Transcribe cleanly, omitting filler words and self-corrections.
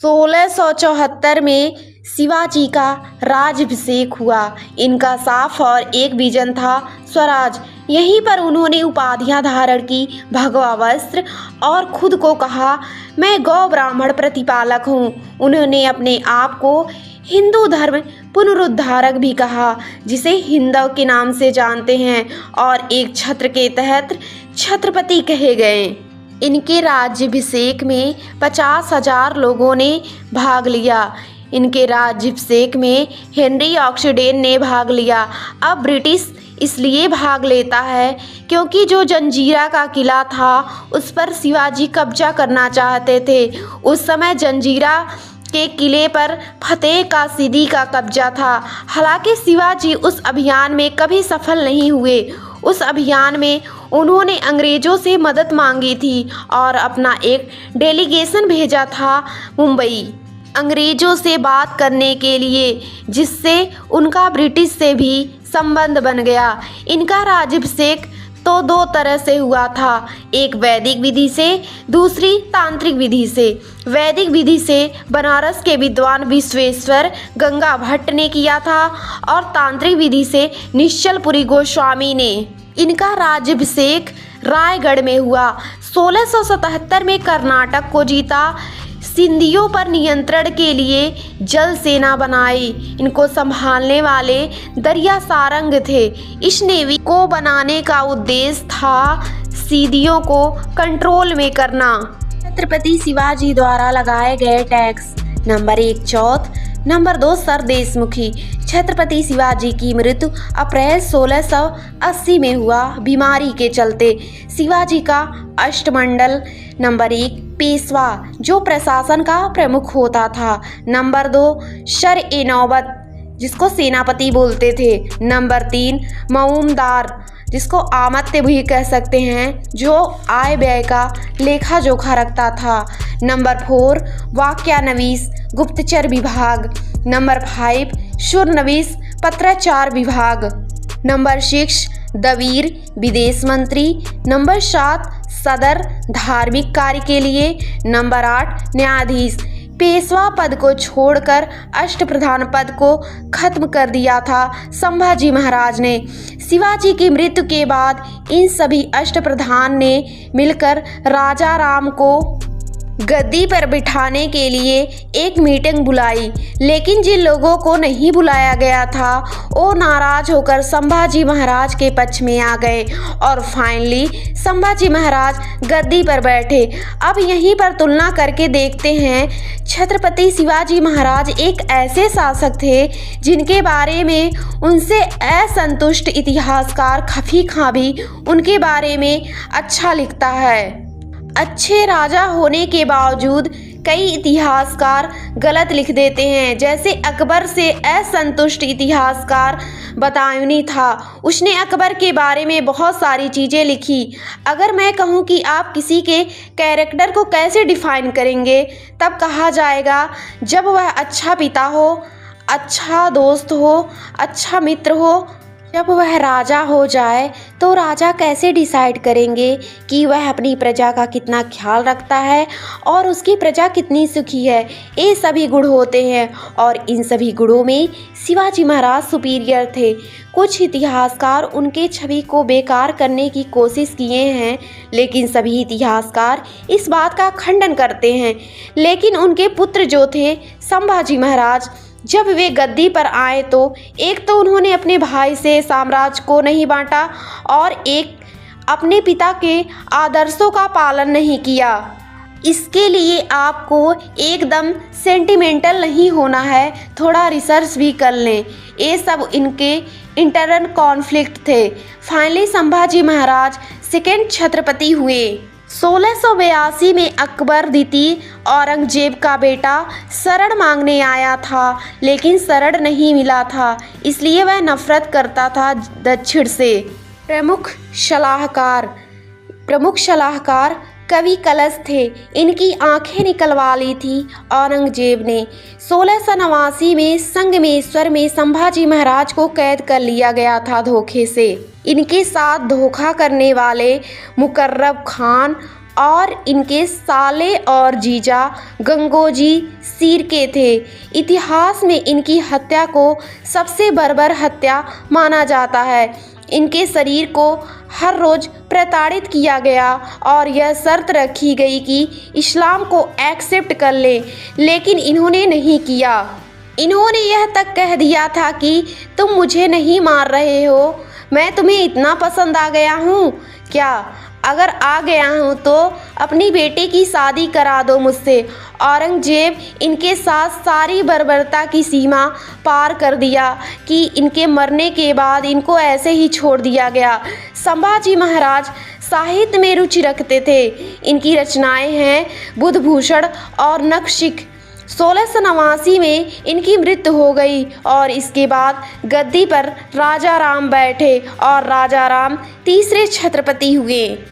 1674 में शिवाजी का राज्याभिषेक हुआ। इनका साफ और एक विजन था, स्वराज। यहीं पर उन्होंने उपाधियां धारण की, भगवा वस्त्र, और खुद को कहा, मैं गौ ब्राह्मण प्रतिपालक हूँ। उन्होंने अपने आप को हिंदू धर्म पुनरुद्धारक भी कहा, जिसे हिंदव के नाम से जानते हैं, और एक छत्र के तहत छत्रपति कहे गए। इनके राज्याभिषेक में 50,000 लोगों ने भाग लिया। इनके राज्याभिषेक में हेनरी ऑक्सीडेन ने भाग लिया। अब ब्रिटिश इसलिए भाग लेता है क्योंकि जो जंजीरा का किला था उस पर शिवाजी कब्जा करना चाहते थे। उस समय जंजीरा के किले पर फतेह का सीदी का कब्जा था। हालांकि शिवाजी उस अभियान में कभी सफल नहीं हुए। उस अभियान में उन्होंने अंग्रेज़ों से मदद मांगी थी और अपना एक डेलीगेशन भेजा था मुंबई अंग्रेज़ों से बात करने के लिए, जिससे उनका ब्रिटिश से भी संबंध बन गया। इनका राज्याभिषेक तो दो तरह से हुआ था, एक वैदिक विधि से, दूसरी तांत्रिक विधि से। वैदिक विधि से बनारस के विद्वान विश्वेश्वर गंगा भट्ट ने किया था और तांत्रिक विधि से निश्चलपुरी गोस्वामी ने। इनका राज्याभिषेक रायगढ़ में हुआ। 1677 में कर्नाटक को जीता। सिंधियों पर नियंत्रण के लिए जल सेना बनाई। इनको संभालने वाले दरिया सारंग थे। इस नेवी को बनाने का उद्देश्य था सिंधियों को कंट्रोल में करना। छत्रपति शिवाजी द्वारा लगाए गए टैक्स। नंबर 1 चौथ, नंबर 2 सर देशमुखी। छत्रपति शिवाजी की मृत्यु अप्रैल 1680 में हुआ, बीमारी के चलते। शिवाजी का अष्टमंडल। नंबर 1 पेशवा, जो प्रशासन का प्रमुख होता था। नंबर 2 शर-ए-नौबत, जिसको सेनापति बोलते थे। नंबर 3 मऊमदार, जिसको आमत्य भी कह सकते हैं, जो आय व्यय का लेखा जोखा रखता था। नंबर 4 वाक्यानवीस, गुप्तचर विभाग। नंबर 5 शुरनवीस, पत्राचार विभाग। नंबर 6 दवीर, विदेश मंत्री। नंबर 7 सदर, धार्मिक कार्य के लिए। नंबर 8 न्यायाधीश। पेशवा पद को छोड़कर अष्टप्रधान पद को खत्म कर दिया था संभाजी महाराज ने। शिवाजी की मृत्यु के बाद इन सभी अष्टप्रधान ने मिलकर राजा राम को गद्दी पर बिठाने के लिए एक मीटिंग बुलाई, लेकिन जिन लोगों को नहीं बुलाया गया था वो नाराज होकर संभाजी महाराज के पक्ष में आ गए और फाइनली संभाजी महाराज गद्दी पर बैठे। अब यहीं पर तुलना करके देखते हैं। छत्रपति शिवाजी महाराज एक ऐसे शासक थे जिनके बारे में उनसे असंतुष्ट इतिहासकार खफी खां भी उनके बारे में अच्छा लिखता है। अच्छे राजा होने के बावजूद कई इतिहासकार गलत लिख देते हैं। जैसे अकबर से असंतुष्ट इतिहासकार बदायूनी था। उसने अकबर के बारे में बहुत सारी चीज़ें लिखी। अगर मैं कहूँ कि आप किसी के कैरेक्टर को कैसे डिफाइन करेंगे, तब कहा जाएगा जब वह अच्छा पिता हो, अच्छा दोस्त हो, अच्छा मित्र हो। जब वह राजा हो जाए तो राजा कैसे डिसाइड करेंगे कि वह अपनी प्रजा का कितना ख्याल रखता है और उसकी प्रजा कितनी सुखी है। ये सभी गुण होते हैं और इन सभी गुणों में शिवाजी महाराज सुपीरियर थे। कुछ इतिहासकार उनके छवि को बेकार करने की कोशिश किए हैं, लेकिन सभी इतिहासकार इस बात का खंडन करते हैं। लेकिन उनके पुत्र जो थे संभाजी महाराज, जब वे गद्दी पर आए तो एक तो उन्होंने अपने भाई से साम्राज्य को नहीं बांटा और एक अपने पिता के आदर्शों का पालन नहीं किया। इसके लिए आपको एकदम सेंटिमेंटल नहीं होना है, थोड़ा रिसर्च भी कर लें। ये सब इनके इंटरनल कॉन्फ्लिक्ट थे। फाइनली संभाजी महाराज सेकेंड छत्रपति हुए। 1682 में अकबर द्वितीय औरंगजेब का बेटा शरण मांगने आया था, लेकिन शरण नहीं मिला था, इसलिए वह नफरत करता था दक्षिण से। प्रमुख सलाहकार कवि कलश थे। इनकी आंखें निकलवा ली थी औरंगजेब ने। 1689 में संगमेश्वर में संभाजी महाराज को कैद कर लिया गया था धोखे से। इनके साथ धोखा करने वाले मुकर्रब खान और इनके साले और जीजा गंगोजी शिर्के थे। इतिहास में इनकी हत्या को सबसे बर्बर हत्या माना जाता है। इनके शरीर को हर रोज़ प्रताड़ित किया गया और यह शर्त रखी गई कि इस्लाम को एक्सेप्ट कर ले, लेकिन इन्होंने नहीं किया। इन्होंने यह तक कह दिया था कि तुम मुझे नहीं मार रहे हो, मैं तुम्हें इतना पसंद आ गया हूँ क्या? अगर आ गया हूँ तो अपनी बेटी की शादी करा दो मुझसे। औरंगजेब इनके साथ सारी बर्बरता की सीमा पार कर दिया कि इनके मरने के बाद इनको ऐसे ही छोड़ दिया गया। संभाजी महाराज साहित्य में रुचि रखते थे। इनकी रचनाएं हैं बुधभूषण और नखशिख। 1689 में इनकी मृत्यु हो गई और इसके बाद गद्दी पर राजा राम बैठे और राजा राम तीसरे छत्रपति हुए।